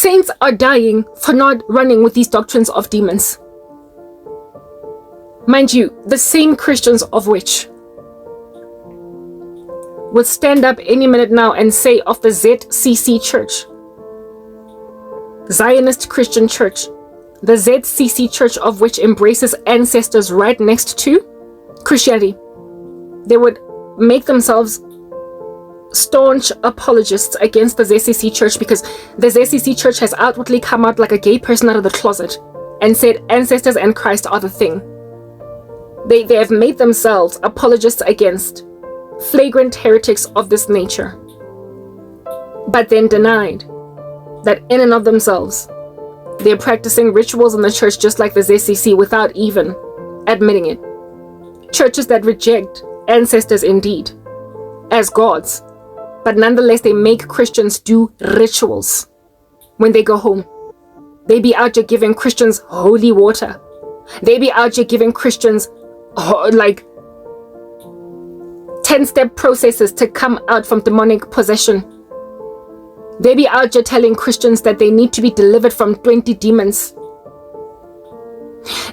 Saints are dying for not running with these doctrines of demons. Mind you, the same Christians of which would stand up any minute now and say of the ZCC Church, Zionist Christian Church, the ZCC Church of which embraces ancestors right next to Christianity, they would make themselves staunch apologists against the ZCC Church because the ZCC Church has outwardly come out like a gay person out of the closet and said ancestors and Christ are the thing. They have made themselves apologists against flagrant heretics of this nature, but then denied that in and of themselves they're practicing rituals in the church just like the ZCC without even admitting it. Churches that reject ancestors indeed as gods, but nonetheless they make Christians do rituals when they go home. They be out here giving Christians holy water. They be out here giving Christians like 10-step processes to come out from demonic possession. They be out here telling Christians that they need to be delivered from 20 demons.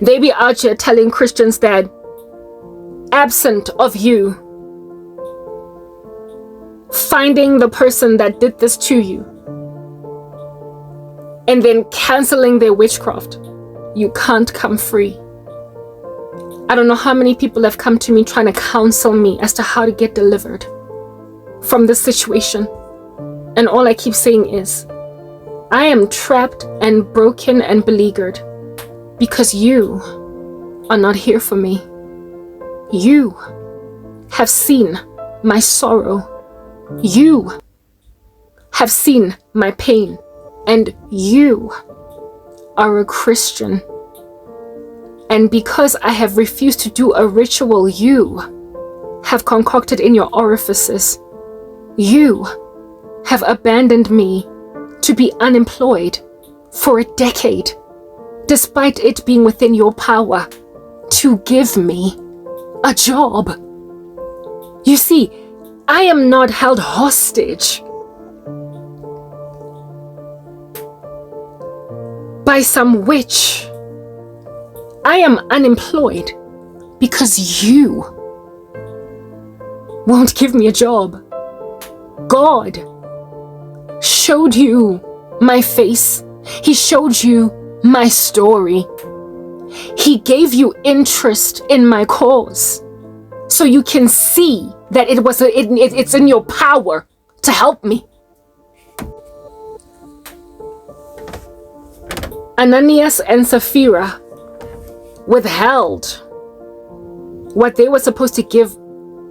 They be out here telling Christians that absent of you finding the person that did this to you and then canceling their witchcraft, you can't come free. I don't know how many people have come to me trying to counsel me as to how to get delivered from this situation. And all I keep saying is, I am trapped and broken and beleaguered because you are not here for me. You have seen my sorrow. You have seen my pain. And you are a Christian. And because I have refused to do a ritual you have concocted in your orifices, you have abandoned me to be unemployed for a decade, despite it being within your power to give me a job. You see, I am not held hostage by some witch. I am unemployed because you won't give me a job. God showed you my face. He showed you my story. He gave you interest in my cause so you can see that it's in your power to help me. Ananias and Sapphira withheld what they were supposed to give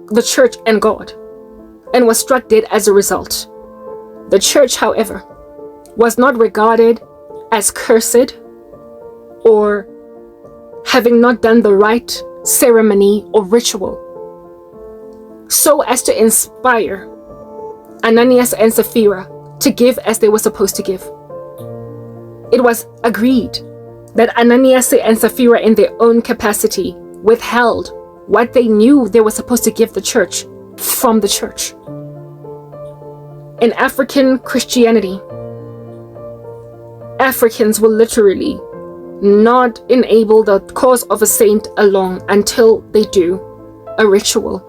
the church and God and was struck dead as a result. The church, however, was not regarded as cursed or having not done the right ceremony or ritual so as to inspire Ananias and Sapphira to give as they were supposed to give. It was agreed that Ananias and Sapphira in their own capacity withheld what they knew they were supposed to give the church from the church. In African Christianity, Africans will literally not enable the cause of a saint along until they do a ritual.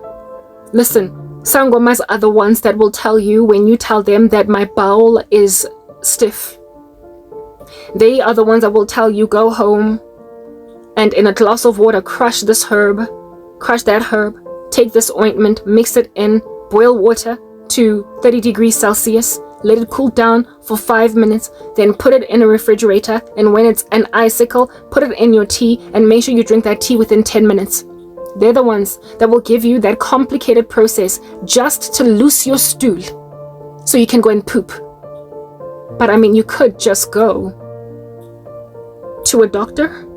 Listen, Sangomas are the ones that will tell you when you tell them that my bowel is stiff. They are the ones that will tell you go home and in a glass of water crush this herb, crush that herb, take this ointment, mix it in, boil water to 30 degrees Celsius, let it cool down for 5 minutes, then put it in a refrigerator, and when it's an icicle, put it in your tea and make sure you drink that tea within 10 minutes. They're the ones that will give you that complicated process just to loose your stool so you can go and poop. But I mean, you could just go to a doctor.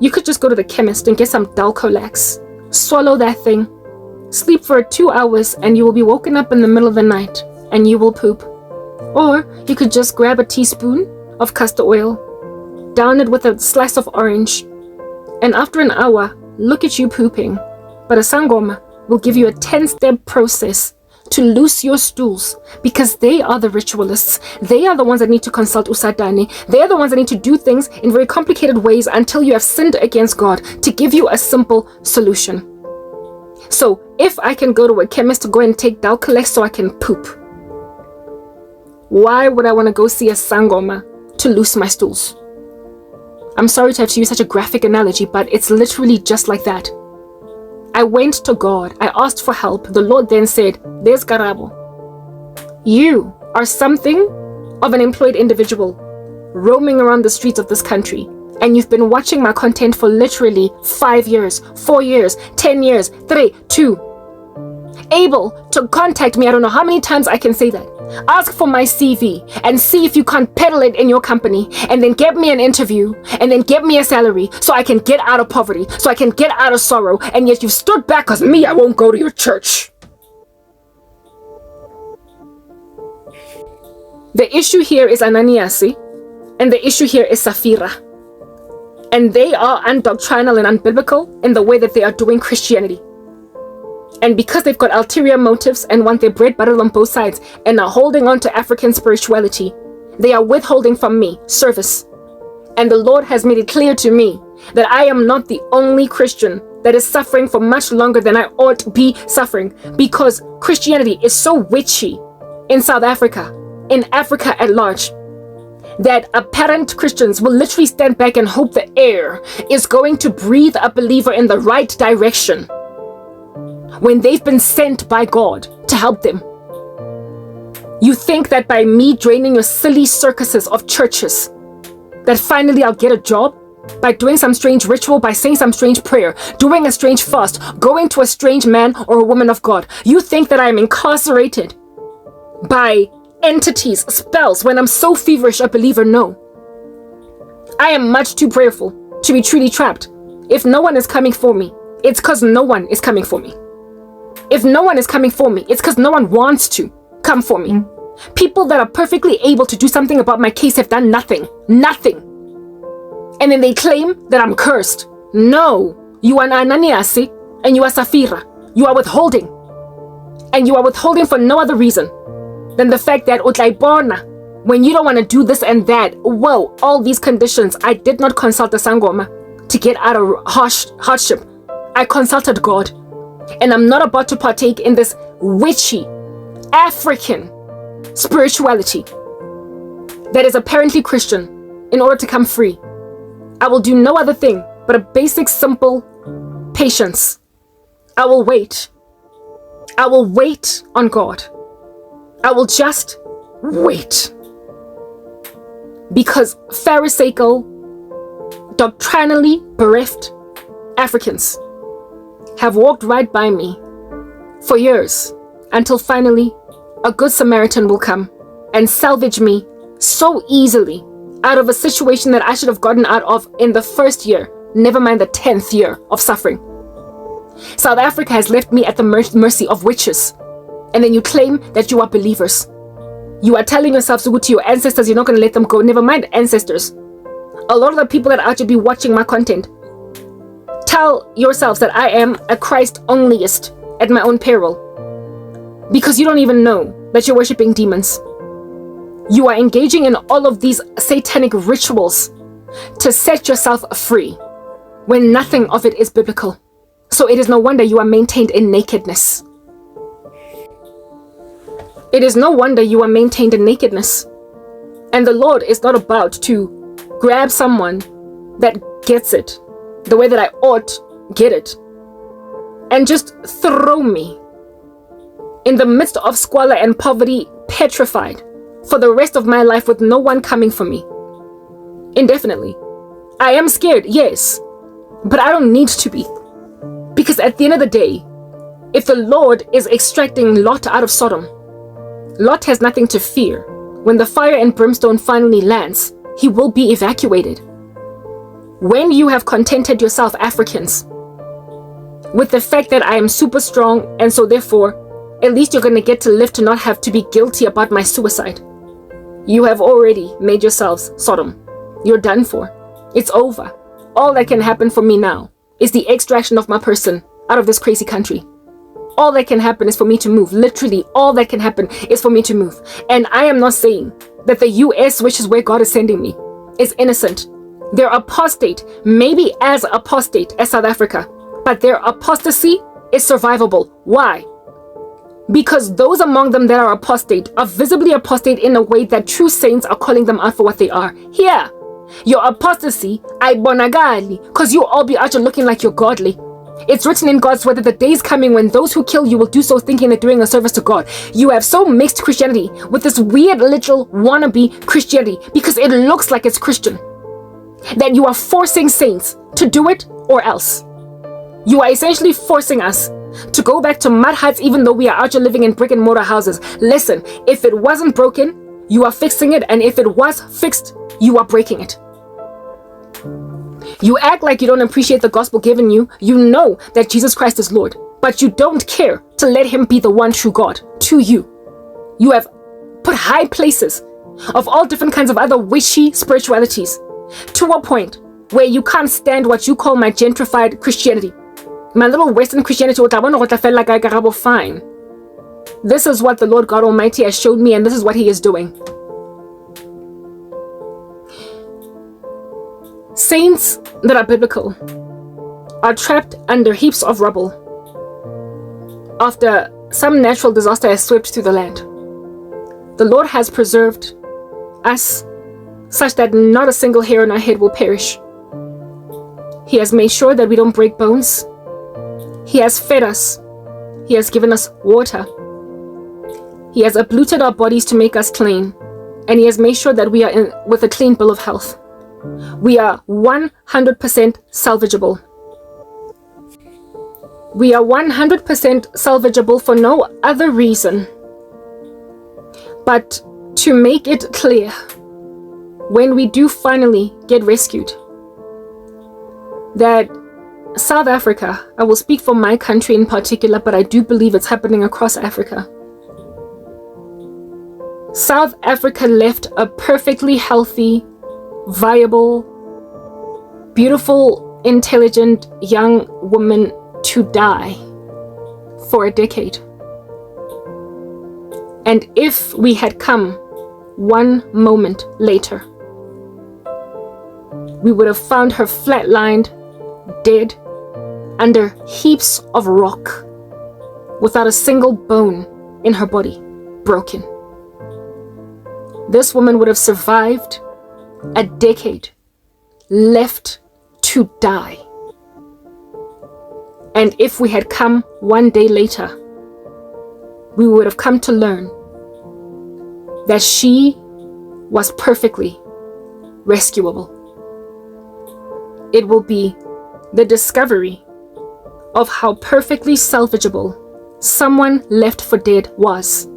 You could just go to the chemist and get some Dalcolax, swallow that thing, sleep for 2 hours, and you will be woken up in the middle of the night and you will poop. Or you could just grab a teaspoon of castor oil, down it with a slice of orange, and after an hour, look at you pooping. But a Sangoma will give you a 10-step process to loose your stools, because they are the ritualists. They are the ones that need to consult Usatani. They are the ones that need to do things in very complicated ways until you have sinned against God to give you a simple solution. So if I can go to a chemist to go and take Dalcolex so I can poop, why would I want to go see a sangoma to loose my stools? I'm sorry to have to use such a graphic analogy, but it's literally just like that. I went to God. I asked for help. The Lord then said, there's Karabo. You are something of an employed individual roaming around the streets of this country, and you've been watching my content for literally 5 years, 4 years, 10 years, 3, 2. Able to contact me, I don't know how many times I can say that. Ask for my CV and see if you can't peddle it in your company, and then get me an interview, and then get me a salary so I can get out of poverty, so I can get out of sorrow, and yet you've stood back because me, I won't go to your church. The issue here is Ananiasi, and the issue here is Safira. And they are undoctrinal and unbiblical in the way that they are doing Christianity. And because they've got ulterior motives and want their bread buttered on both sides and are holding on to African spirituality, they are withholding from me service. And the Lord has made it clear to me that I am not the only Christian that is suffering for much longer than I ought to be suffering, because Christianity is so witchy in South Africa, in Africa at large, that apparent Christians will literally stand back and hope the air is going to breathe a believer in the right direction when they've been sent by God to help them. You think that by me draining your silly circuses of churches, that finally I'll get a job? By doing some strange ritual, by saying some strange prayer, doing a strange fast, going to a strange man or a woman of God. You think that I am incarcerated by entities, spells, when I'm so feverish a believer? No. I am much too prayerful to be truly trapped. If no one is coming for me, it's because no one is coming for me. If no one is coming for me, it's because no one wants to come for me. People that are perfectly able to do something about my case have done nothing. Nothing. And then they claim that I'm cursed. No. You are Ananiasi and you are Safira. You are withholding. And you are withholding for no other reason than the fact that utlaibona, when you don't want to do this and that, whoa, all these conditions. I did not consult the Sangoma to get out of hardship. I consulted God. And I'm not about to partake in this witchy African spirituality that is apparently Christian in order to come free. I will do no other thing but a basic, simple patience. I will wait. I will wait on God. I will just wait. Because Pharisaical, doctrinally bereft Africans have walked right by me for years, until finally a good Samaritan will come and salvage me so easily out of a situation that I should have gotten out of in the first year, never mind the 10th year of suffering. South Africa has left me at the mercy of witches, and then you claim that you are believers. You are telling yourselves to go to your ancestors, you're not going to let them go. Never mind ancestors. A lot of the people that are to be watching my content, tell yourselves that I am a Christ-onlyist at my own peril, because you don't even know that you're worshiping demons. You are engaging in all of these satanic rituals to set yourself free when nothing of it is biblical. So it is no wonder you are maintained in nakedness. It is no wonder you are maintained in nakedness. And the Lord is not about to grab someone that gets it the way that I ought get it and just throw me in the midst of squalor and poverty, petrified for the rest of my life with no one coming for me indefinitely. I am scared, yes, but I don't need to be, because at the end of the day, if the Lord is extracting Lot out of Sodom, Lot has nothing to fear. When the fire and brimstone finally lands, he will be evacuated. When you have contented yourself, Africans, with the fact that I am super strong, and so therefore, at least you're going to get to live to not have to be guilty about my suicide, you have already made yourselves Sodom. You're done for. It's over. All that can happen for me now is the extraction of my person out of this crazy country. all that can happen is for me to move. Literally, all that can happen is for me to move. And I am not saying that the US, which is where God is sending me, is innocent. They're apostate, maybe as apostate as South Africa, but their apostasy is survivable. Why? Because those among them that are apostate are visibly apostate in a way that true saints are calling them out for what they are. Here, your apostasy, I bonagali, because you all be out looking like you're godly. It's written in God's word that the day is coming when those who kill you will do so thinking they're doing a service to God. You have so mixed Christianity with this weird little wannabe Christianity because it looks like it's Christian, that you are forcing saints to do it or else. You are essentially forcing us to go back to mud huts even though we are out here living in brick and mortar houses. Listen, if it wasn't broken, you are fixing it, and if it was fixed, you are breaking it. You act like you don't appreciate the gospel given you. You know that Jesus Christ is Lord, but you don't care to let him be the one true God to you. You have put high places of all different kinds of other wishy spiritualities to a point where you can't stand what you call my gentrified Christianity. My little Western Christianity, Karabo, fine. This is what the Lord God Almighty has showed me, and this is what he is doing. Saints that are biblical are trapped under heaps of rubble after some natural disaster has swept through the land. The Lord has preserved us such that not a single hair on our head will perish. He has made sure that we don't break bones. He has fed us. He has given us water. He has uprooted our bodies to make us clean. And he has made sure that we are with a clean bill of health. We are 100% salvageable. We are 100% salvageable for no other reason but to make it clear when we do finally get rescued that South Africa, I will speak for my country in particular, but I do believe it's happening across Africa. South Africa left a perfectly healthy, viable, beautiful, intelligent young woman to die for a decade. And if we had come one moment later, we would have found her flatlined, dead, under heaps of rock, without a single bone in her body broken. This woman would have survived a decade, left to die. And if we had come one day later, we would have come to learn that she was perfectly rescuable. It will be the discovery of how perfectly salvageable someone left for dead was.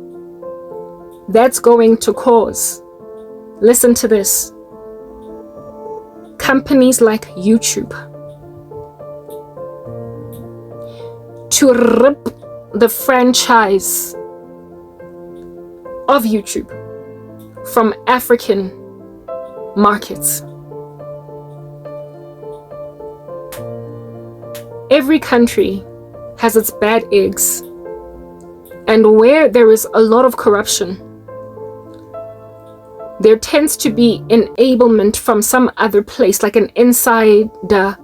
That's going to cause, listen to this, companies like YouTube to rip the franchise of YouTube from African markets. Every country has its bad eggs, and where there is a lot of corruption, there tends to be enablement from some other place, like an insider,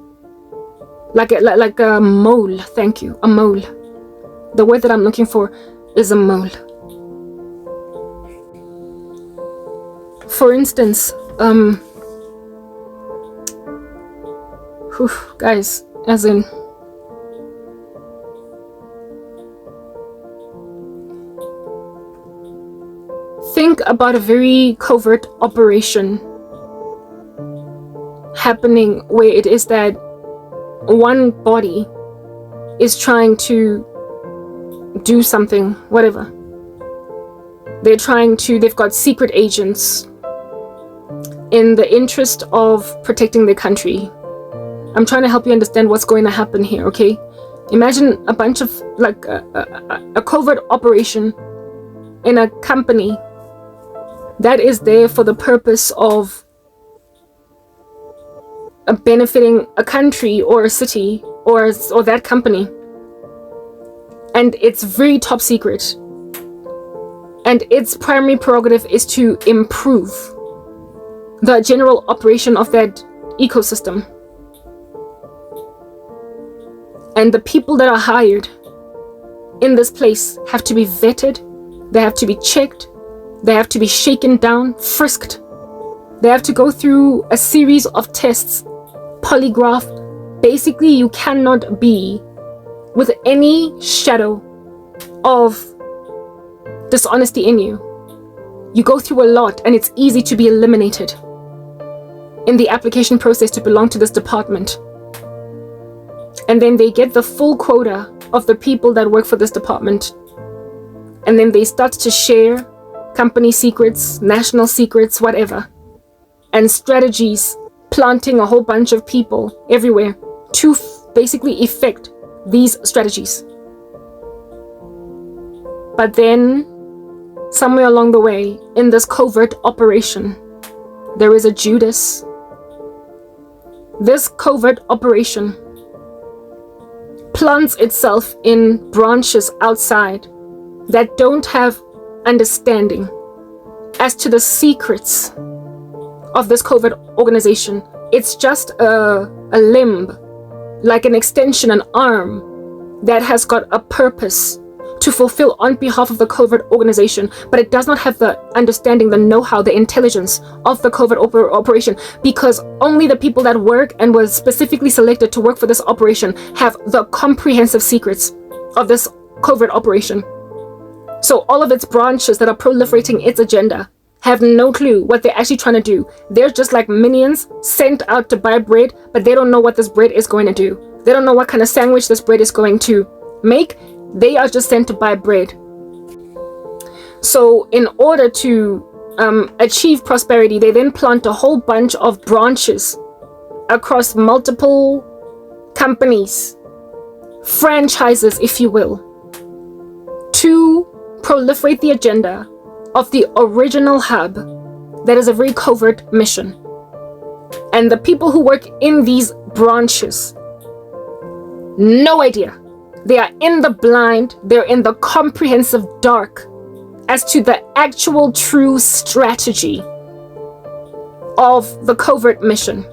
like a mole. Thank you, a mole. The word that I'm looking for is a mole. For instance, guys, as in, think about a very covert operation happening where it is that one body is trying to do something, whatever. They've got secret agents in the interest of protecting their country. I'm trying to help you understand what's going to happen here, okay? Imagine a bunch of, like, a covert operation in a company that is there for the purpose of benefiting a country or a city or that company. and it's very top secret. And its primary prerogative is to improve the general operation of that ecosystem. And the people that are hired in this place have to be vetted, they have to be checked, they have to be shaken down, frisked. They have to go through a series of tests, polygraph. Basically, you cannot be with any shadow of dishonesty in you. You go through a lot, and it's easy to be eliminated in the application process to belong to this department. And then they get the full quota of the people that work for this department. And then they start to share company secrets, national secrets, whatever, and strategies, planting a whole bunch of people everywhere to basically effect these strategies. But then, somewhere along the way, in this covert operation, there is a Judas. This covert operation plants itself in branches outside that don't have understanding as to the secrets of this covert organization. It's just a limb, like an extension, an arm that has got a purpose to fulfill on behalf of the covert organization, but it does not have the understanding, the know-how, the intelligence of the covert operation, because only the people that work and was specifically selected to work for this operation have the comprehensive secrets of this covert operation. So all of its branches that are proliferating its agenda have no clue what they're actually trying to do. They're just like minions sent out to buy bread, but they don't know what this bread is going to do. They don't know what kind of sandwich this bread is going to make. They are just sent to buy bread. So in order to achieve prosperity, they then plant a whole bunch of branches across multiple companies, franchises, if you will, to proliferate the agenda of the original hub that is a very covert mission. And the people who work in these branches, no idea. They are in the blind, they're in the comprehensive dark as to the actual true strategy of the covert mission.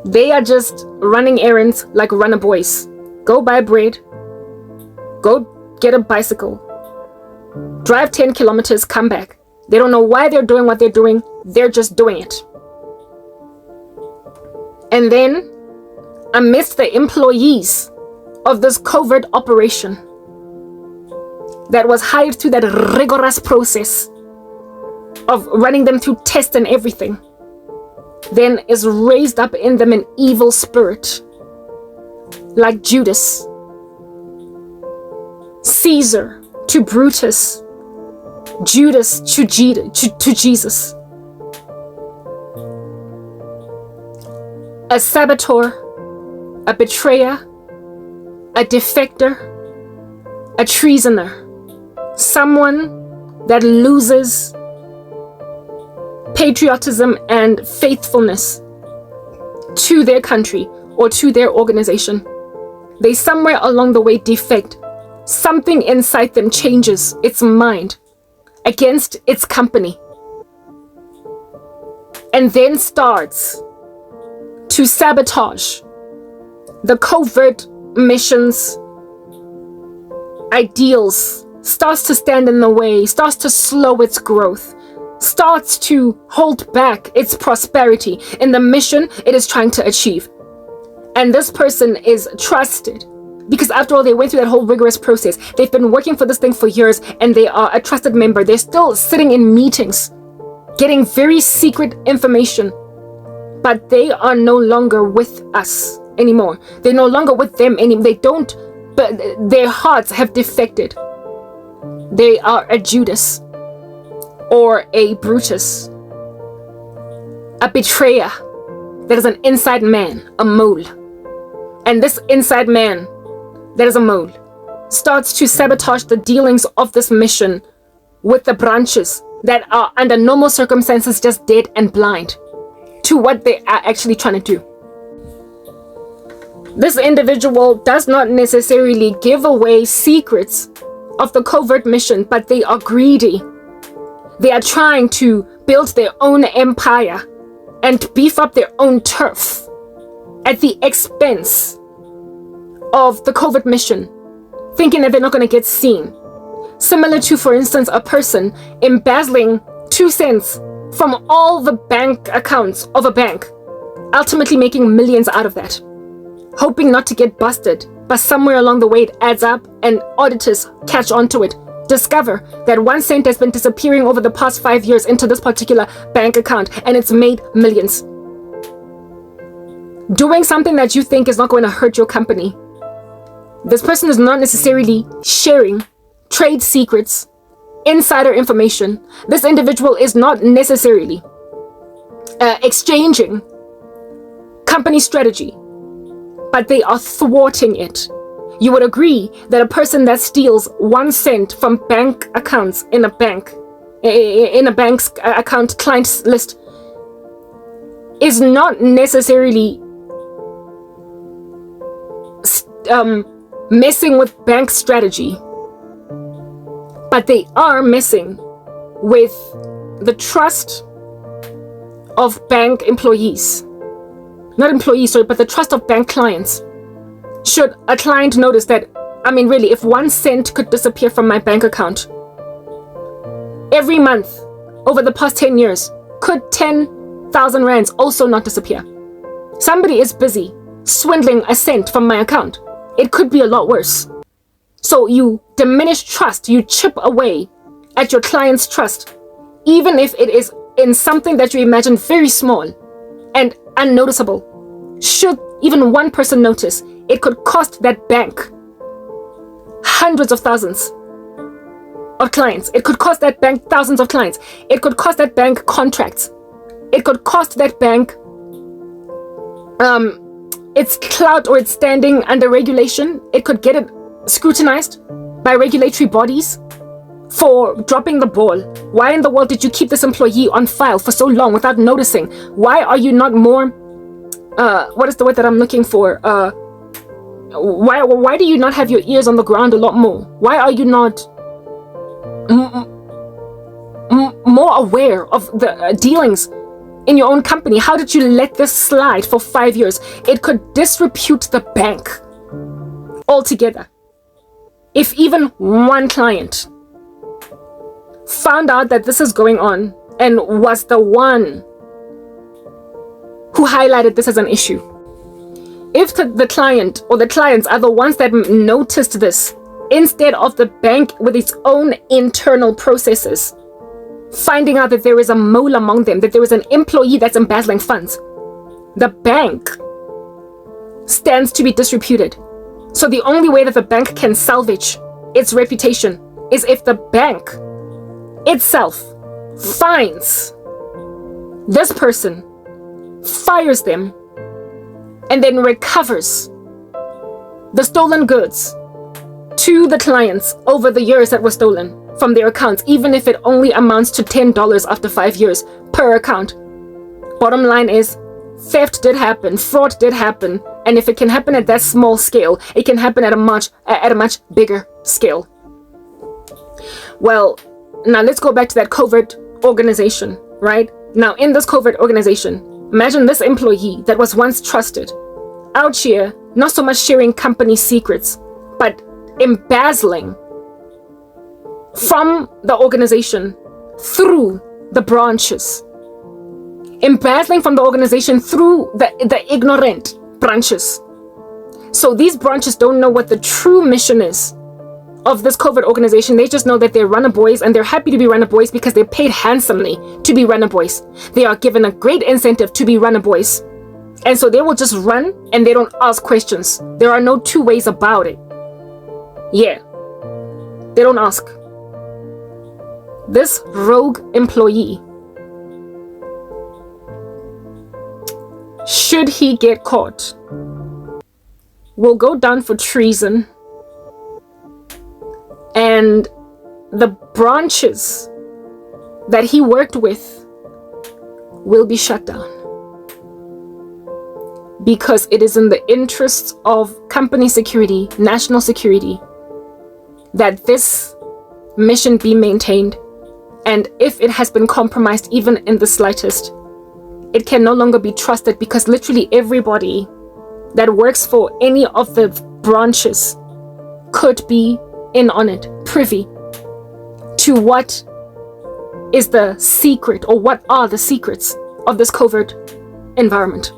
They are just running errands like runner boys. Go buy bread, go get a bicycle, drive 10 kilometers, come back. They don't know why they're doing what they're doing, they're just doing it. And then, amidst the employees of this covert operation that was hired through that rigorous process of running them through tests and everything, then is raised up in them an evil spirit like Judas, Caesar to Brutus, Judas to Jesus. A saboteur, a betrayer, a defector, a treasoner, someone that loses patriotism and faithfulness to their country or to their organization. They somewhere along the way defect. Something inside them changes its mind against its company, and then starts to sabotage the covert missions, ideals, starts to stand in the way, starts to slow its growth, starts to hold back its prosperity in the mission it is trying to achieve. And this person is trusted because, after all, they went through that whole rigorous process. They've been working for this thing for years, and they are a trusted member. They're still sitting in meetings, getting very secret information, but they are no longer with us anymore. They're no longer with them anymore. They don't, but their hearts have defected. They are a Judas or a Brutus, a betrayer that is an inside man, a mole. And this inside man that is a mole starts to sabotage the dealings of this mission with the branches that are under normal circumstances just dead and blind to what they are actually trying to do. This individual does not necessarily give away secrets of the covert mission, but they are greedy. They are trying to build their own empire and beef up their own turf at the expense of the covert mission, thinking that they're not going to get seen. Similar to, for instance, a person embezzling 2 cents from all the bank accounts of a bank, ultimately making millions out of that, hoping not to get busted, but somewhere along the way it adds up and auditors catch onto it, discover that 1 cent has been disappearing over the past 5 years into this particular bank account, and it's made millions. Doing something that you think is not going to hurt your company. This person is not necessarily sharing trade secrets, insider information. This individual is not necessarily exchanging company strategy, but they are thwarting it. You would agree that a person that steals 1 cent from bank accounts in a bank's account client list is not necessarily messing with bank strategy, but they are messing with the trust of bank employees. Not employees, sorry, but the trust of bank clients. Should a client notice that, I mean, really, if 1 cent could disappear from my bank account every month over the past 10 years, could 10,000 rands also not disappear? Somebody is busy swindling a cent from my account. It could be a lot worse. So you diminish trust, you chip away at your client's trust, even if it is in something that you imagine very small and unnoticeable. Should even one person notice, it could cost that bank hundreds of thousands of clients. It could cost that bank thousands of clients. It could cost that bank contracts. It could cost that bank its clout or its standing under regulation. It could get it scrutinized by regulatory bodies for dropping the ball. Why in the world did you keep this employee on file for so long without noticing? Why are you not more what is the word that I'm looking for? Why do you not have your ears on the ground a lot more? Why are you not more aware of the dealings in your own company? How did you let this slide for 5 years? It could disrepute the bank altogether. If even one client found out that this is going on and was the one who highlighted this as an issue, if the client or the clients are the ones that noticed this, instead of the bank with its own internal processes finding out that there is a mole among them, that there is an employee that's embezzling funds, the bank stands to be disreputed. So the only way that the bank can salvage its reputation is if the bank itself finds this person, fires them, and then recovers the stolen goods to the clients over the years that were stolen from their accounts, even if it only amounts to $10 after 5 years per account. Bottom line is, theft did happen, fraud did happen, and if it can happen at that small scale, it can happen at a much bigger scale. Well, now let's go back to that covert organization, right? Now, in this covert organization, imagine this employee that was once trusted, out here, not so much sharing company secrets, but embezzling from the organization through the branches. Embezzling from the organization through the ignorant branches. So these branches don't know what the true mission is of this covert organization. They just know that they're runner boys, and they're happy to be runner boys because they're paid handsomely to be runner boys. They are given a great incentive to be runner boys. And so they will just run and they don't ask questions. There are no two ways about it. Yeah. They don't ask. This rogue employee, should he get caught, will go down for treason, and the branches that he worked with will be shut down. because it is in the interests of company security, national security, that this mission be maintained. And if it has been compromised even in the slightest, it can no longer be trusted, because literally everybody that works for any of the branches could be in on it, privy to what is the secret, or what are the secrets of this covert environment.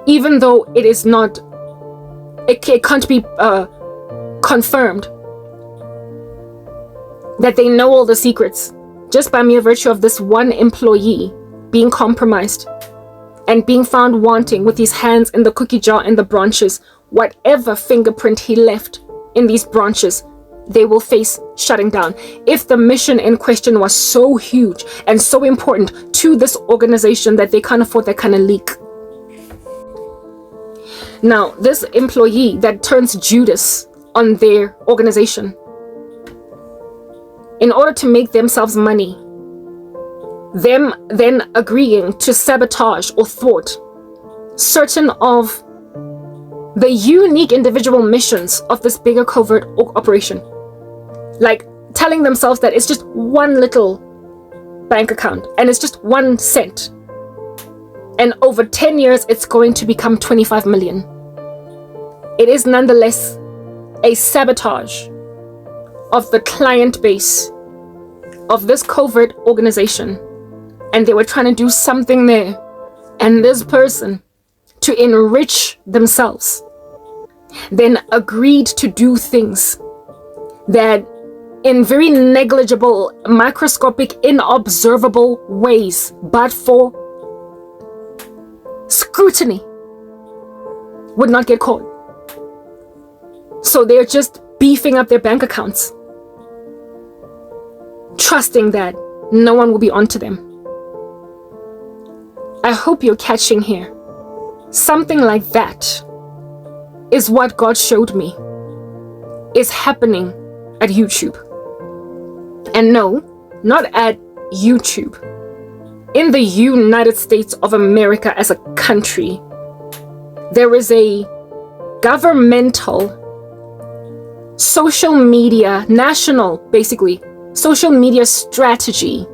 Even though it is not, it can't be confirmed that they know all the secrets, just by mere virtue of this one employee being compromised and being found wanting with his hands in the cookie jar in the branches. Whatever fingerprint he left in these branches, they will face shutting down. If the mission in question was so huge and so important to this organization that they can't afford that kind of leak. Now, this employee that turns Judas on their organization in order to make themselves money, them then agreeing to sabotage or thwart certain of the unique individual missions of this bigger covert operation, like telling themselves that it's just one little bank account and it's just 1 cent, and over 10 years it's going to become 25 million. It is nonetheless a sabotage of the client base of this covert organization, and they were trying to do something there, and this person, to enrich themselves, then agreed to do things that in very negligible, microscopic, inobservable ways, but for scrutiny, would not get caught. So they're just beefing up their bank accounts, trusting that no one will be onto them. I hope you're catching here. Something like that is what God showed me is happening at YouTube. And no, not at YouTube. In the United States of America as a country, there is a governmental social media, national, basically, social media strategy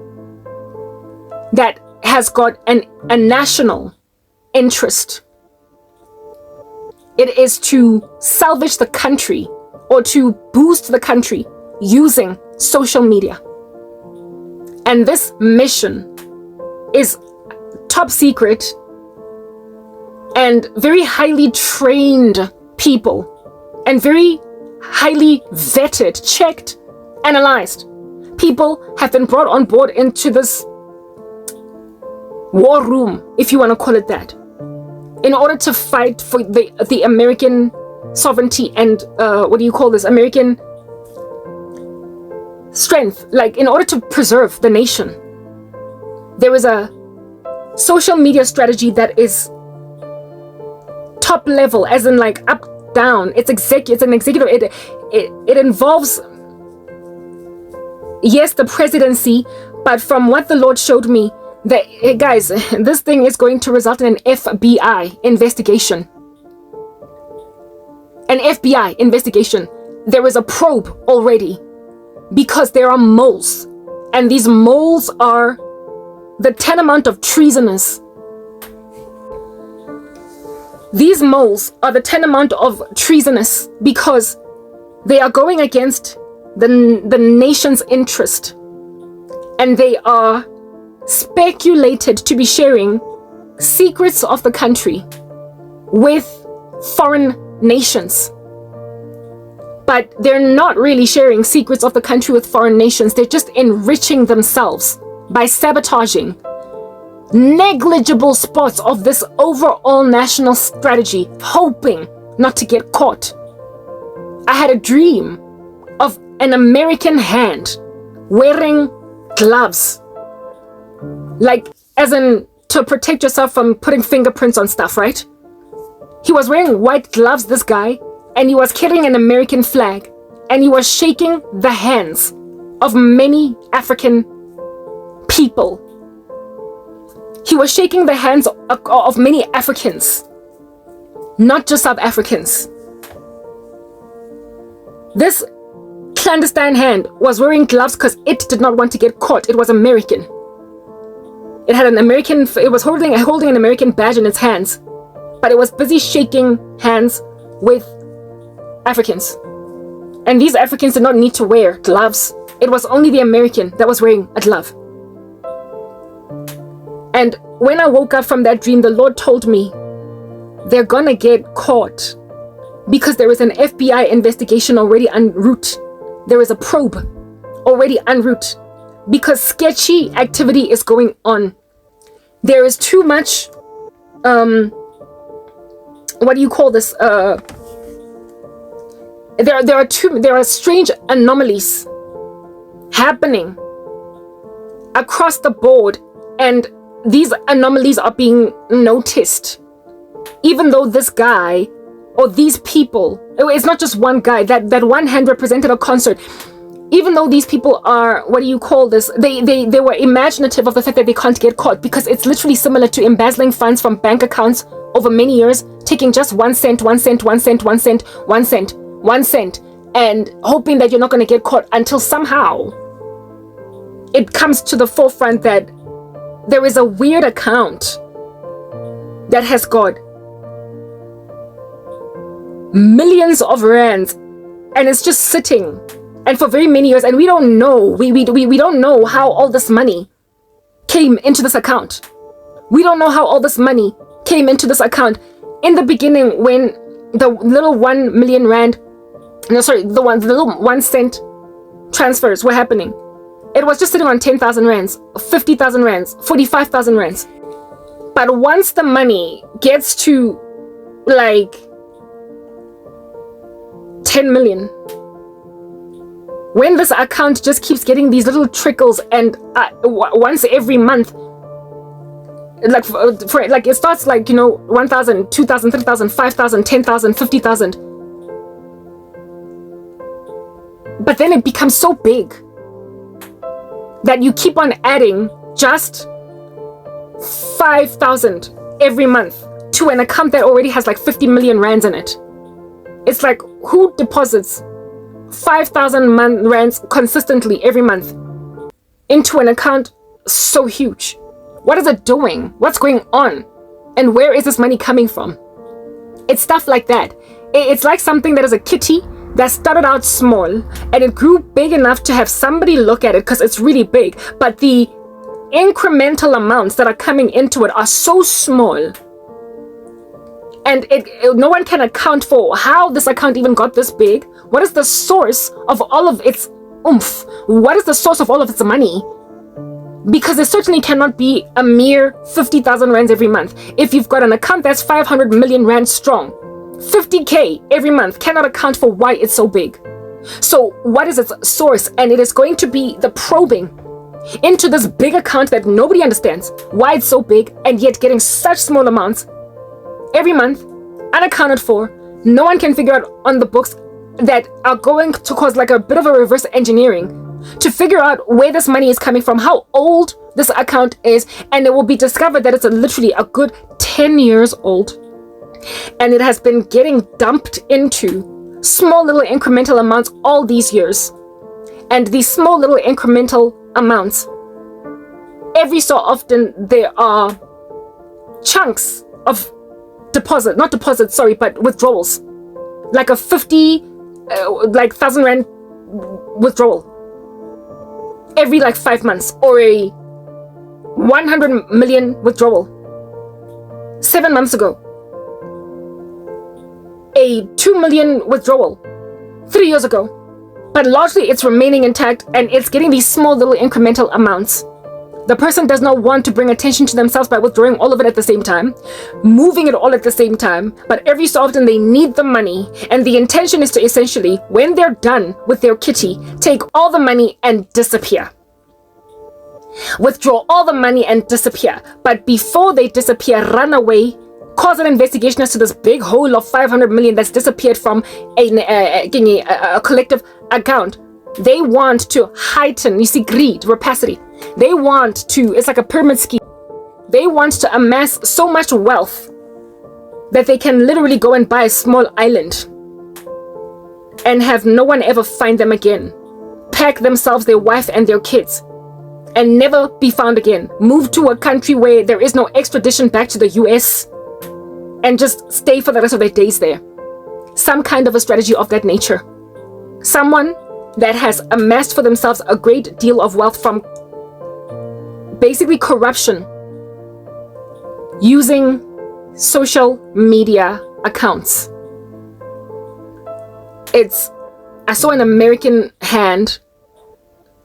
that has got a national interest. It is to salvage the country or to boost the country using social media. And this mission is top secret, and very highly trained people and very highly vetted, checked, analyzed people have been brought on board into this war room, if you want to call it that, in order to fight for the American sovereignty and American strength, like in order to preserve the nation. There is a social media strategy that is top level, as in like up, down. It's an executive. It involves, yes, the presidency, but from what the Lord showed me, that, hey guys, this thing is going to result in an FBI investigation. An FBI investigation. There is a probe already, because there are moles, and these moles are the tantamount of treasonous. These moles are the tantamount of treasonous because they are going against the nation's interest, and they are speculated to be sharing secrets of the country with foreign nations. But they're not really sharing secrets of the country with foreign nations. They're just enriching themselves by sabotaging negligible spots of this overall national strategy, hoping not to get caught. I had a dream of an American hand wearing gloves, like as in to protect yourself from putting fingerprints on stuff, right? He was wearing white gloves, this guy, and he was carrying an American flag, and he was shaking the hands of many African people. He was shaking the hands of many Africans not just South Africans. This clandestine hand was wearing gloves because it did not want to get caught. It was American. It had it was holding an American badge in its hands, but it was busy shaking hands with Africans. And these Africans did not need to wear gloves. It was only the American that was wearing a glove. And when I woke up from that dream, the Lord told me, they're gonna get caught because there is an FBI investigation already en route. There is a probe already en route because sketchy activity is going on. There is too much, what do you call this? There are strange anomalies happening across the board, and these anomalies are being noticed. Even though this guy or these people, it's not just one guy, that one hand represented a concert. Even though these people are, what do you call this? They were imaginative of the fact that they can't get caught, because it's literally similar to embezzling funds from bank accounts over many years, taking just 1 cent, 1 cent, 1 cent, 1 cent, 1 cent, 1 cent, and hoping that you're not going to get caught until somehow it comes to the forefront that there is a weird account that has got millions of rands, and it's just sitting, and for very many years, and we don't know, we don't know how all this money came into this account. We don't know how all this money came into this account. In the beginning, when the little 1 million rand, the little 1 cent transfers were happening, it was just sitting on 10,000 rands, 50,000 rands, 45,000 rands. But once the money gets to like 10 million, when this account just keeps getting these little trickles, and once every month, like it starts like, 1,000, 2,000, 3,000, 5,000, 10,000, 50,000, but then it becomes so big that you keep on adding just 5,000 every month to an account that already has like 50 million rands in it. It's like, who deposits 5,000 rands consistently every month into an account so huge? What is it doing? What's going on? And where is this money coming from? It's stuff like that. It's like something that is a kitty that started out small and it grew big enough to have somebody look at it because it's really big, but the incremental amounts that are coming into it are so small, and no one can account for how this account even got this big. What is the source of all of its oomph? What is the source of all of its money? Because it certainly cannot be a mere 50,000 rands every month. If you've got an account that's 500 million rand strong, 50k every month cannot account for why it's so big. So what is its source? And it is going to be the probing into this big account that nobody understands why it's so big, and yet getting such small amounts every month, unaccounted for. No one can figure out on the books, that are going to cause like a bit of a reverse engineering to figure out where this money is coming from, how old this account is, and it will be discovered that it's literally a good 10 years old. And it has been getting dumped into small little incremental amounts all these years. And these small little incremental amounts, every so often there are chunks of but withdrawals. Like a 1,000 rand withdrawal every like 5 months, or a 100 million withdrawal 7 months ago, a 2 million withdrawal 3 years ago, but largely it's remaining intact, and it's getting these small little incremental amounts. The person does not want to bring attention to themselves by withdrawing all of it at the same time, moving it all at the same time, but every so often they need the money, and the intention is to essentially, when they're done with their kitty, take all the money and disappear. Withdraw all the money and disappear. But before they disappear, run away, cause an investigation as to this big hole of 500 million that's disappeared from a collective account. They want to heighten, you see, greed, rapacity. They want to, it's like a pyramid scheme. They want to amass so much wealth that they can literally go and buy a small island and have no one ever find them again, pack themselves, their wife and their kids, and never be found again, move to a country where there is no extradition back to the US, and just stay for the rest of their days there. Some kind of a strategy of that nature. Someone that has amassed for themselves a great deal of wealth from basically corruption using social media accounts. I saw an American hand.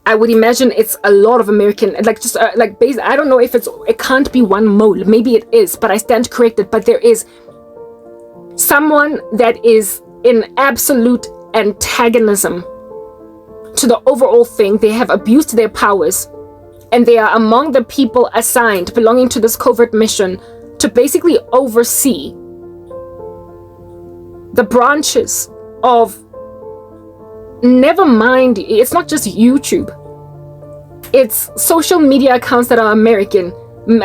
I would imagine it's a lot of American, I don't know if it can't be one mole. Maybe it is, but I stand corrected. But there is someone that is in absolute antagonism to the overall thing. They have abused their powers, and they are among the people assigned, belonging to this covert mission, to basically oversee the branches of, never mind, it's not just YouTube, it's social media accounts that are American,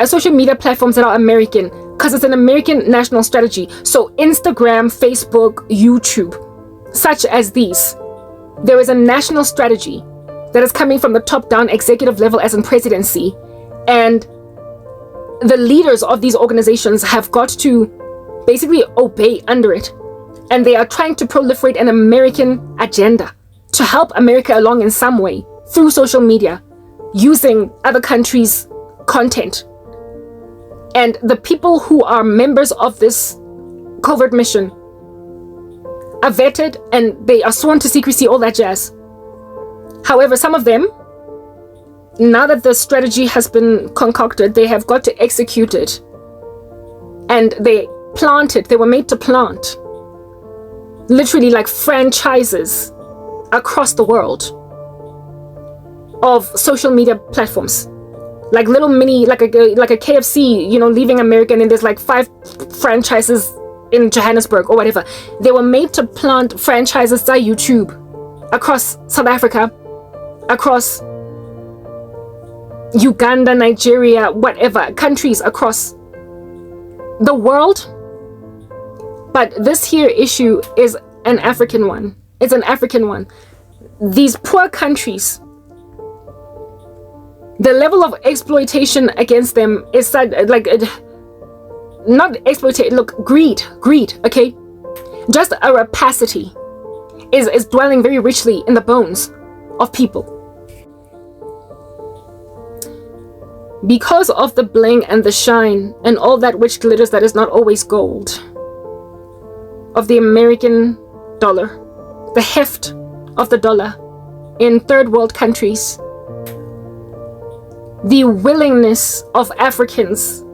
social media platforms that are American, because it's an American national strategy. So Instagram, Facebook, YouTube, such as these, there is a national strategy that is coming from the top down executive level, as in presidency, and the leaders of these organizations have got to basically obey under it, and they are trying to proliferate an American agenda to help America along in some way through social media, using other countries' content. And the people who are members of this covert mission are vetted and they are sworn to secrecy, all that jazz. However, some of them, now that the strategy has been concocted, they have got to execute it. And they were made to plant literally like franchises across the world of social media platforms, like little mini, like a KFC, leaving America, and then there's like 5 franchises in Johannesburg or whatever. They were made to plant franchises by YouTube across South Africa, across Uganda, Nigeria, whatever countries across the world. But this here issue is an African one. It's an African one. These poor countries, the level of exploitation against them is not exploitation, look, greed, okay? Just a rapacity is dwelling very richly in the bones of people. Because of the bling and the shine and all that which glitters that is not always gold of the American dollar, the heft of the dollar in third world countries, the willingness of Africans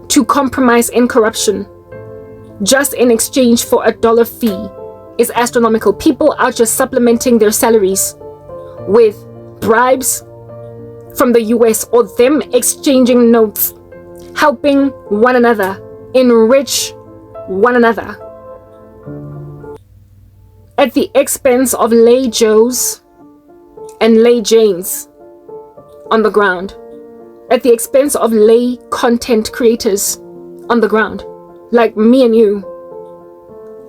to compromise in corruption just in exchange for a dollar fee is astronomical. People are just supplementing their salaries with bribes from the US, or them exchanging notes, helping one another, enrich one another at the expense of lay Joes and lay Janes on the ground, at the expense of lay content creators on the ground, like me and you.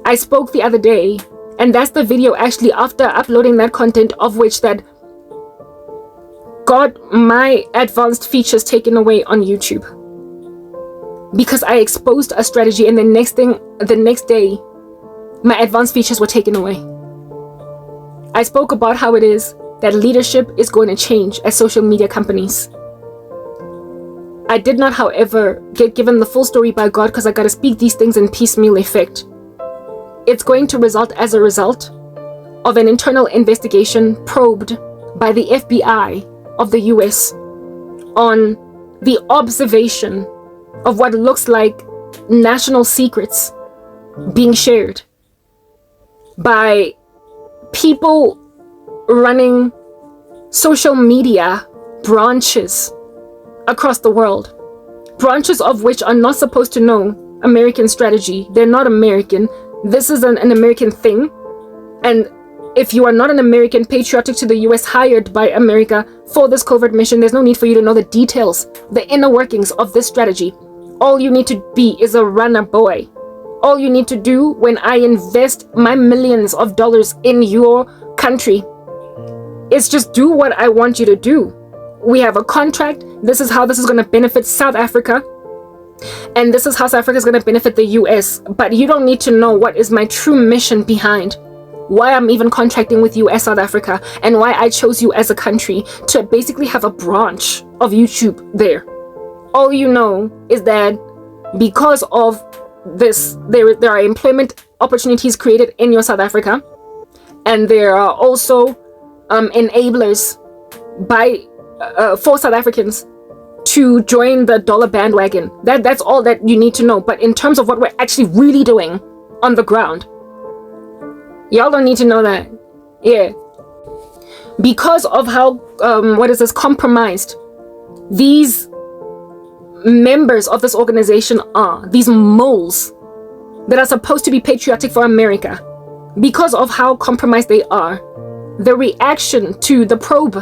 I spoke the other day, and that's the video actually after uploading that content, of which that got my advanced features taken away on YouTube, because I exposed a strategy, and the next day my advanced features were taken away. I spoke about how it is that leadership is going to change at social media companies. I did not, however, get given the full story by God, because I got to speak these things in piecemeal effect. It's going to result as a result of an internal investigation probed by the FBI of the US on the observation of what looks like national secrets being shared by people running social media branches across the world, branches of which are not supposed to know American strategy. They're not American. This is an American thing. And if you are not an American patriotic to the US, hired by America for this covert mission, there's no need for you to know the details, the inner workings of this strategy. All you need to be is a runner boy All you need to do when I invest my millions of dollars in your country is just do what I want you to do. We have a contract. This is how this is going to benefit South Africa. And this is how South Africa is going to benefit the US. But you don't need to know what is my true mission behind why I'm even contracting with you as South Africa, and why I chose you as a country to basically have a branch of YouTube there. All you know is that because of this, there are employment opportunities created in your South Africa, and there are also enablers for South Africans to join the dollar bandwagon. That's all that you need to know. But in terms of what we're actually really doing on the ground, y'all don't need to know that. Yeah. Because of how compromised these members of this organization are, these moles that are supposed to be patriotic for America, because of how compromised they are, the reaction to the probe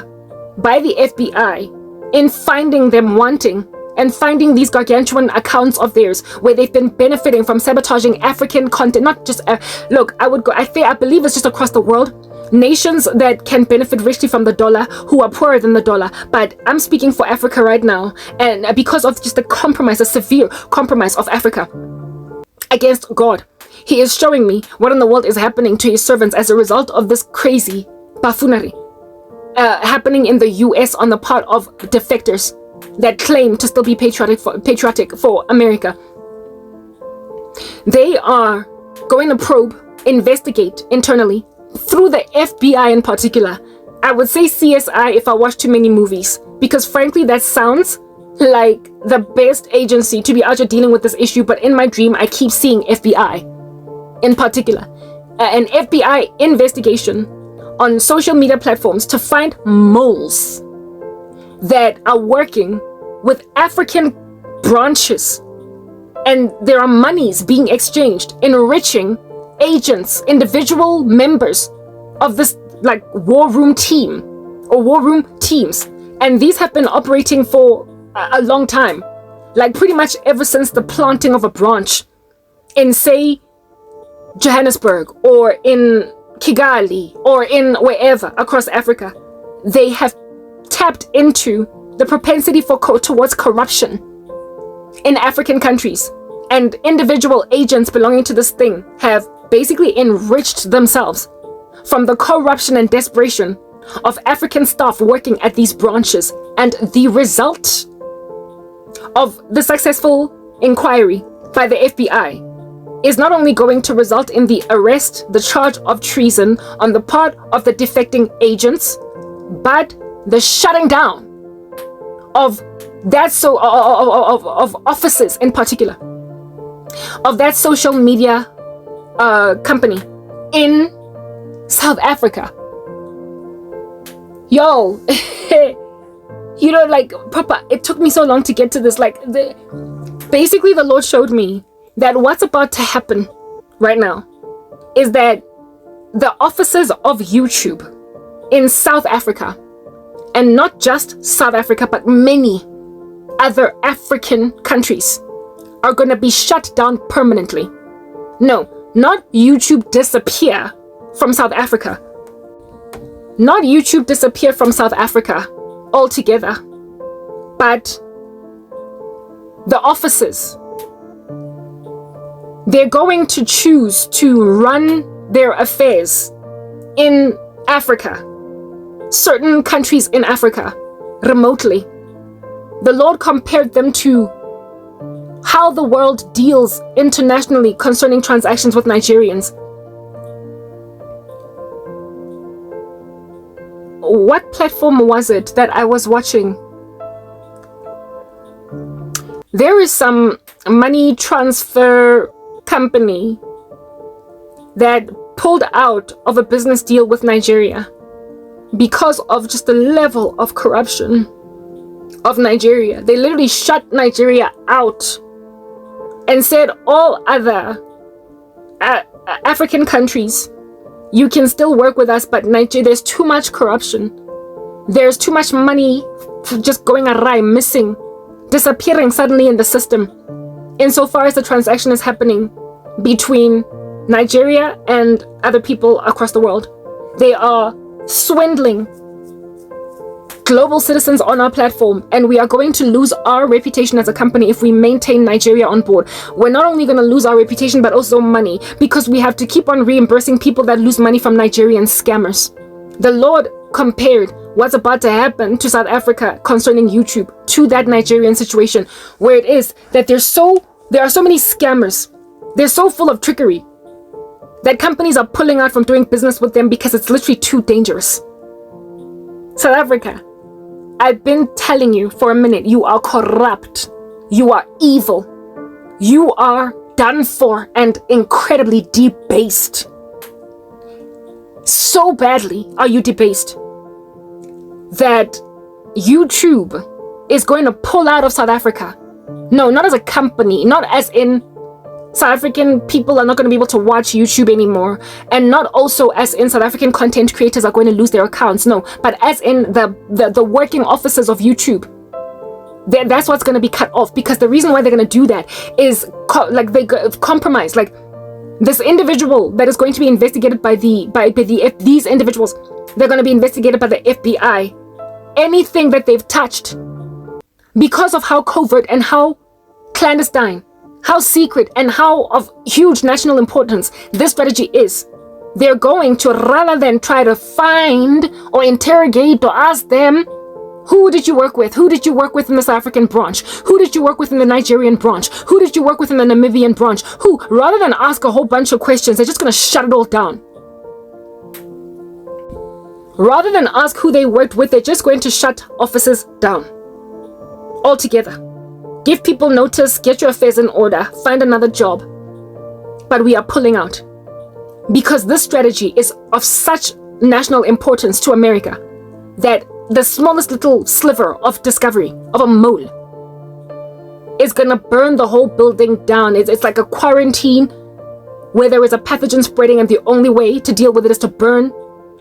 by the FBI in finding them wanting and finding these gargantuan accounts of theirs where they've been benefiting from sabotaging African content, not just I believe it's just across the world, nations that can benefit richly from the dollar who are poorer than the dollar. But I'm speaking for Africa right now, and because of just the severe compromise of Africa against God, he is showing me what in the world is happening to his servants as a result of this crazy buffoonery happening in the US on the part of defectors that claim to still be patriotic for America. They are going to probe, investigate internally through the FBI in particular. I would say CSI if I watch too many movies, because frankly that sounds like the best agency to be out here dealing with this issue. But in my dream I keep seeing FBI in particular, an FBI investigation on social media platforms to find moles that are working with African branches, and there are monies being exchanged, enriching agents, individual members of this like war room team or war room teams. And these have been operating for a long time, like pretty much ever since the planting of a branch in, say, Johannesburg or in Kigali or in wherever across Africa. They have tapped into the propensity towards corruption in African countries, and individual agents belonging to this thing have basically enriched themselves from the corruption and desperation of African staff working at these branches. And the result of the successful inquiry by the FBI is not only going to result in the arrest, the charge of treason on the part of the defecting agents, but the shutting down of that of offices in particular, of that social media company in South Africa. Yo, you know, like, Papa, it took me so long to get to this. Like, basically the Lord showed me that what's about to happen right now is that the offices of YouTube in South Africa, and not just South Africa, but many other African countries, are going to be shut down permanently. No, not YouTube disappear from South Africa. Not YouTube disappear from South Africa altogether, but the offices. They're going to choose to run their affairs in Africa, certain countries in Africa, remotely. The Lord compared them to how the world deals internationally concerning transactions with Nigerians. What platform was it that I was watching? There is some money transfer company that pulled out of a business deal with Nigeria because of just the level of corruption of Nigeria. They literally shut Nigeria out and said all other African countries, you can still work with us, but Nigeria, there's too much corruption. There's too much money just going awry, missing, disappearing suddenly in the system. Insofar as the transaction is happening, between Nigeria and other people across the world. They are swindling global citizens on our platform, and we are going to lose our reputation as a company if we maintain Nigeria on board. We're not only going to lose our reputation, but also money, because we have to keep on reimbursing people that lose money from Nigerian scammers. The Lord compared what's about to happen to South Africa concerning YouTube to that Nigerian situation, where it is that there are so many scammers. They're so full of trickery that companies are pulling out from doing business with them because it's literally too dangerous. South Africa, I've been telling you for a minute, you are corrupt. You are evil. You are done for and incredibly debased. So badly are you debased that YouTube is going to pull out of South Africa. No, not as a company, not as in South African people are not going to be able to watch YouTube anymore, and not also as in South African content creators are going to lose their accounts. No, but as in the working officers of YouTube. That's what's going to be cut off, because the reason why they're going to do that is they compromise. Like, this individual that is going to be investigated by these individuals, they're going to be investigated by the FBI. Anything that they've touched, because of how covert and how clandestine, how secret, and how of huge national importance this strategy is, they're going to, rather than try to find or interrogate or ask them, who did you work with? Who did you work with in the South African branch? Who did you work with in the Nigerian branch? Who did you work with in the Namibian branch? Who? Rather than ask a whole bunch of questions, they're just going to shut it all down. Rather than ask who they worked with, they're just going to shut offices down altogether. Give people notice, get your affairs in order, find another job. But we are pulling out because this strategy is of such national importance to America that the smallest little sliver of discovery of a mole is gonna burn the whole building down. It's like a quarantine where there is a pathogen spreading, and the only way to deal with it is to burn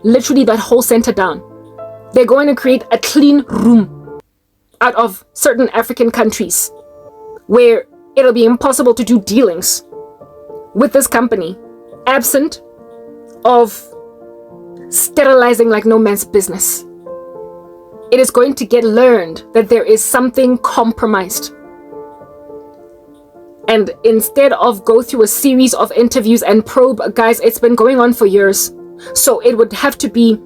literally that whole center down. They're going to create a clean room out of certain African countries where it'll be impossible to do dealings with this company absent of sterilizing like no man's business. It is going to get learned that there is something compromised. And instead of go through a series of interviews and probe, guys, it's been going on for years. So it would have to be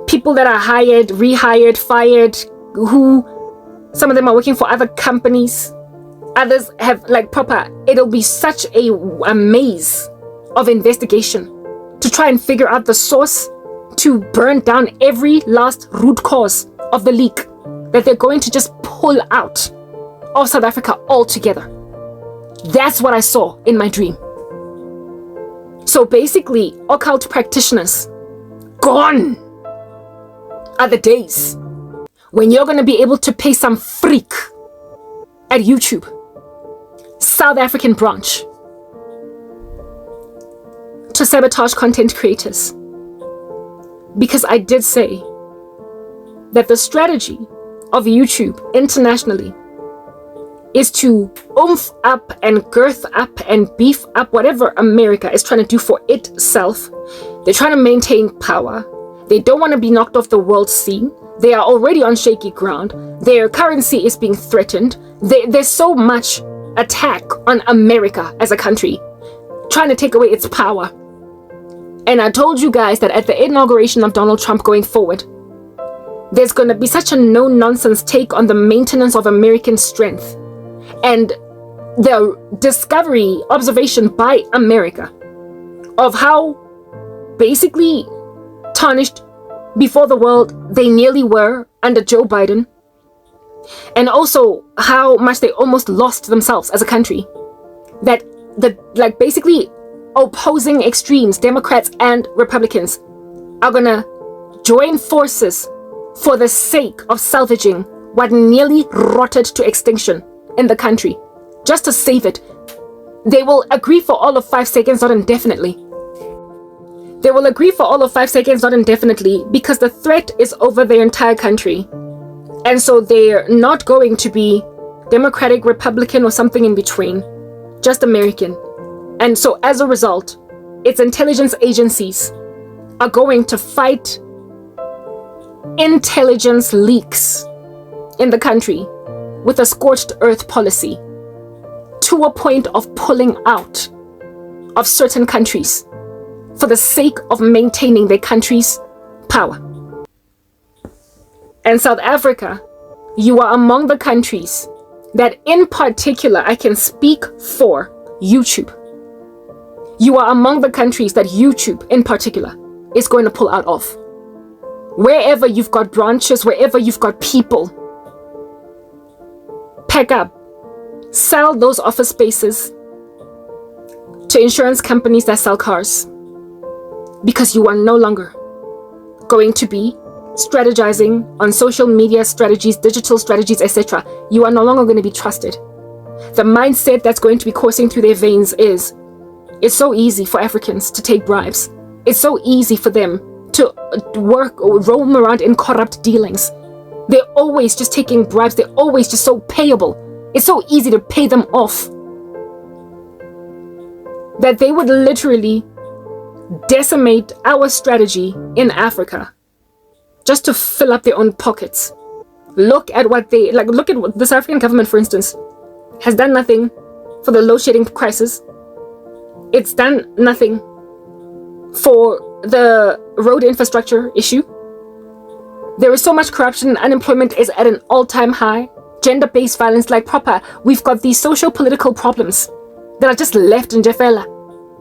people that are hired, rehired, fired, who some of them are working for other companies. Others have it'll be such a maze of investigation to try and figure out the source, to burn down every last root cause of the leak, that they're going to just pull out of South Africa altogether. That's what I saw in my dream. So basically, occult practitioners, gone are the days when you're going to be able to pay some freak at YouTube, South African branch, to sabotage content creators. Because I did say that the strategy of YouTube internationally is to oomph up and girth up and beef up whatever America is trying to do for itself. They're trying to maintain power. They don't want to be knocked off the world scene. They are already on shaky ground. Their currency is being threatened. There's so much attack on America as a country, trying to take away its power. And I told you guys that at the inauguration of Donald Trump going forward, there's going to be such a no-nonsense take on the maintenance of American strength and the discovery, observation by America of how basically tarnished before the world they nearly were under Joe Biden, and also how much they almost lost themselves as a country. That basically opposing extremes, Democrats and Republicans, are gonna join forces for the sake of salvaging what nearly rotted to extinction in the country, just to save it. They will agree for all of 5 seconds, not indefinitely. They will agree for all of 5 seconds, not indefinitely, because the threat is over their entire country. And so they're not going to be Democratic, Republican, or something in between, just American. And so as a result, its intelligence agencies are going to fight intelligence leaks in the country with a scorched earth policy, to a point of pulling out of certain countries for the sake of maintaining their country's power. And South Africa, you are among the countries that in particular I can speak for YouTube. You are among the countries that YouTube in particular is going to pull out of. Wherever you've got branches, wherever you've got people, pack up, sell those office spaces to insurance companies that sell cars, because you are no longer going to be strategizing on social media strategies, digital strategies, etc. You are no longer going to be trusted. The mindset that's going to be coursing through their veins is, it's so easy for Africans to take bribes. It's so easy for them to work or roam around in corrupt dealings. They're always just taking bribes. They're always just so payable. It's so easy to pay them off that they would literally decimate our strategy in Africa just to fill up their own pockets. Look at what look at what the South African government, for instance, has done nothing for the load shedding crisis. It's done nothing for the road infrastructure issue. There is so much corruption. Unemployment is at an all-time high. Gender-based violence, like proper. We've got these social-political problems that are just left in Jeffela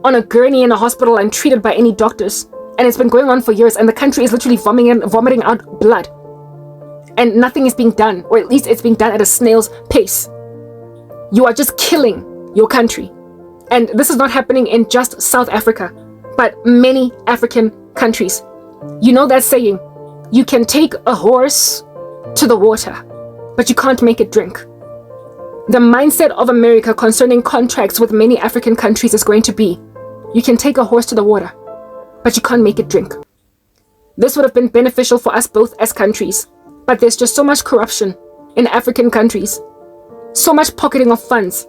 on a gurney in a hospital and treated by any doctors. And it's been going on for years, and the country is literally vomiting out blood. And nothing is being done, or at least it's being done at a snail's pace. You are just killing your country. And this is not happening in just South Africa, but many African countries. You know that saying, you can take a horse to the water, but you can't make it drink. The mindset of America concerning contracts with many African countries is going to be, you can take a horse to the water, but you can't make it drink. This would have been beneficial for us both as countries, but there's just so much corruption in African countries, so much pocketing of funds,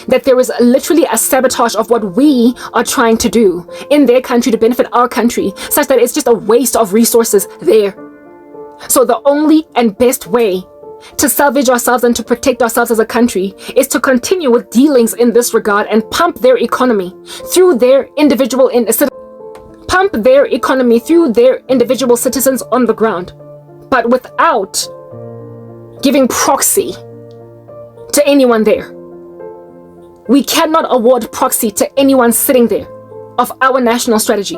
that there is literally a sabotage of what we are trying to do in their country to benefit our country, such that it's just a waste of resources there. So the only and best way to salvage ourselves and to protect ourselves as a country is to continue with dealings in this regard and pump their economy through their individual citizens on the ground, but without giving proxy to anyone there. We cannot award proxy to anyone sitting there of our national strategy.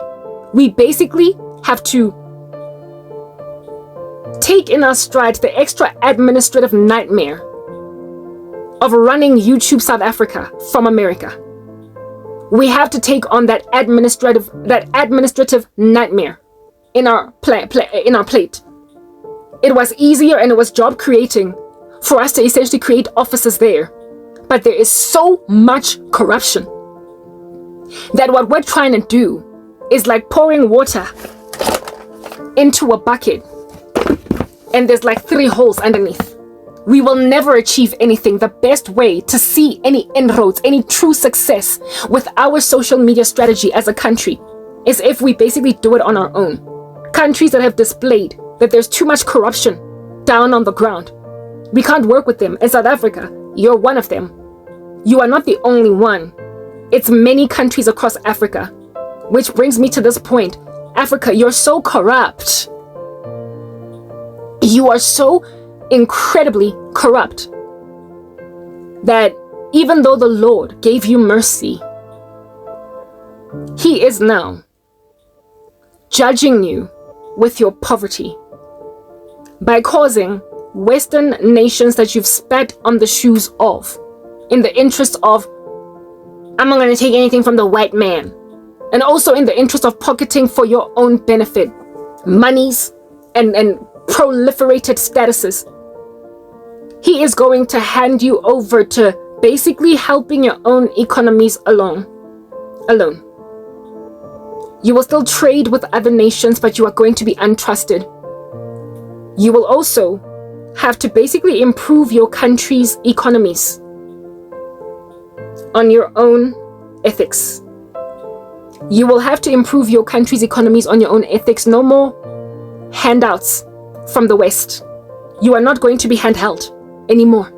We basically have to take in our stride the extra administrative nightmare of running YouTube South Africa from America. We have to take on that administrative nightmare in our plate. It was easier and it was job creating for us to essentially create offices there. But there is so much corruption that what we're trying to do is like pouring water into a bucket and there's like 3 holes underneath. We will never achieve anything. The best way to see any inroads, any true success with our social media strategy as a country is if we basically do it on our own. Countries that have displayed that there's too much corruption down on the ground, we can't work with them. In South Africa, you're one of them. You are not the only one. It's many countries across Africa. Which brings me to this point. Africa, you're so corrupt. You are so incredibly corrupt that even though the Lord gave you mercy, He is now judging you with your poverty by causing Western nations that you've spat on the shoes of in the interest of, I'm not going to take anything from the white man, and also in the interest of pocketing for your own benefit monies and proliferated statuses. He is going to hand you over to basically helping your own economies alone. You will still trade with other nations, but you are going to be untrusted. You will also have to basically improve your country's economies on your own ethics. You will have to improve your country's economies on your own ethics. No more handouts from the West. You are not going to be handheld anymore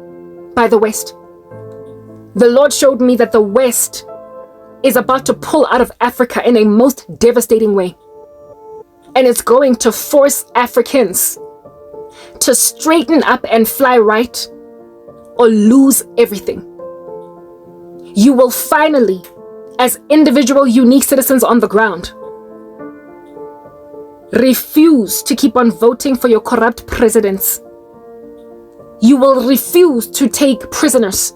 by the West. The Lord showed me that the West is about to pull out of Africa in a most devastating way. And it's going to force Africans to straighten up and fly right or lose everything. You will finally, as individual unique citizens on the ground, refuse to keep on voting for your corrupt presidents. You will refuse to take prisoners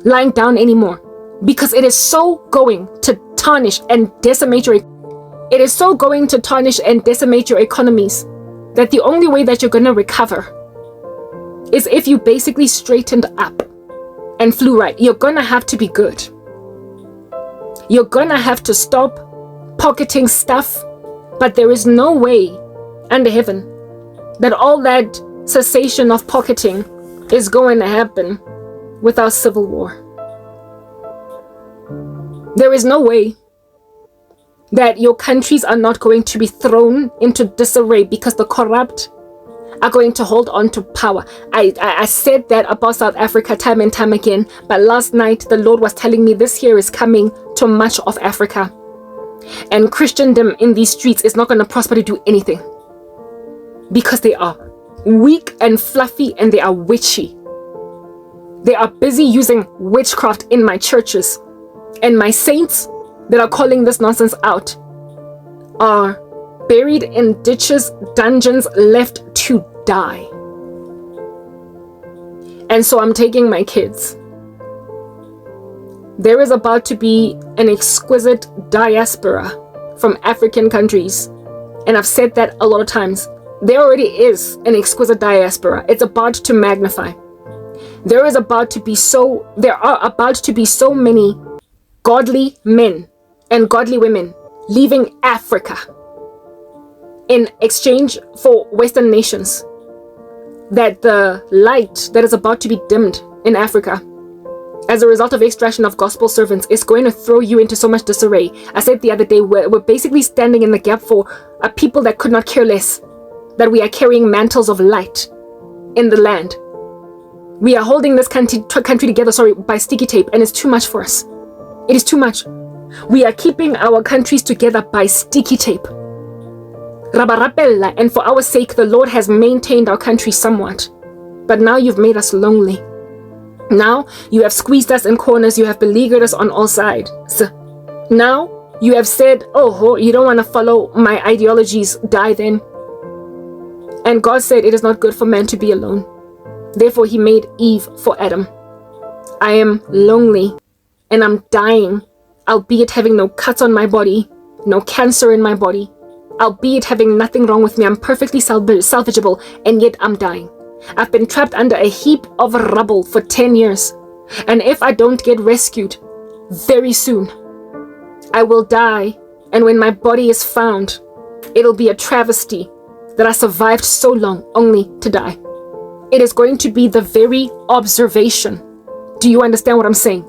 lying down anymore, because it is so going to tarnish and decimate your economies that the only way that you're going to recover is if you basically straightened up and flew right. You're going to have to be good. You're going to have to stop pocketing stuff, but there is no way under heaven that all that cessation of pocketing is going to happen without civil war. There is no way that your countries are not going to be thrown into disarray because the corrupt are going to hold on to power. I said that about South Africa time and time again, but last night the Lord was telling me this year is coming to much of Africa. And Christendom in these streets is not going to prosper to do anything, because they are weak and fluffy and they are witchy. They are busy using witchcraft in my churches, and my saints that are calling this nonsense out are buried in ditches, dungeons, left to die. And so I'm taking my kids. There is about to be an exquisite diaspora from African countries. And I've said that a lot of times. There already is an exquisite diaspora. It's about to magnify. There are about to be so many godly men and godly women leaving Africa in exchange for Western nations, that the light that is about to be dimmed in Africa as a result of extraction of gospel servants is going to throw you into so much disarray. I said the other day, we're basically standing in the gap for a people that could not care less that we are carrying mantles of light in the land. We are holding this country together, by sticky tape, and it's too much for us. It is too much. We are keeping our countries together by sticky tape. Rabarapella, and for our sake, the Lord has maintained our country somewhat. But now you've made us lonely. Now you have squeezed us in corners. You have beleaguered us on all sides. Now you have said, oh, you don't want to follow my ideologies, die then. And God said it is not good for man to be alone. Therefore he made Eve for Adam. I am lonely and I'm dying, albeit having no cuts on my body, no cancer in my body, albeit having nothing wrong with me. I'm perfectly salvageable, and yet I'm dying. I've been trapped under a heap of rubble for 10 years. And if I don't get rescued very soon, I will die. And when my body is found, it'll be a travesty that I survived so long only to die. It is going to be the very observation. Do you understand what I'm saying?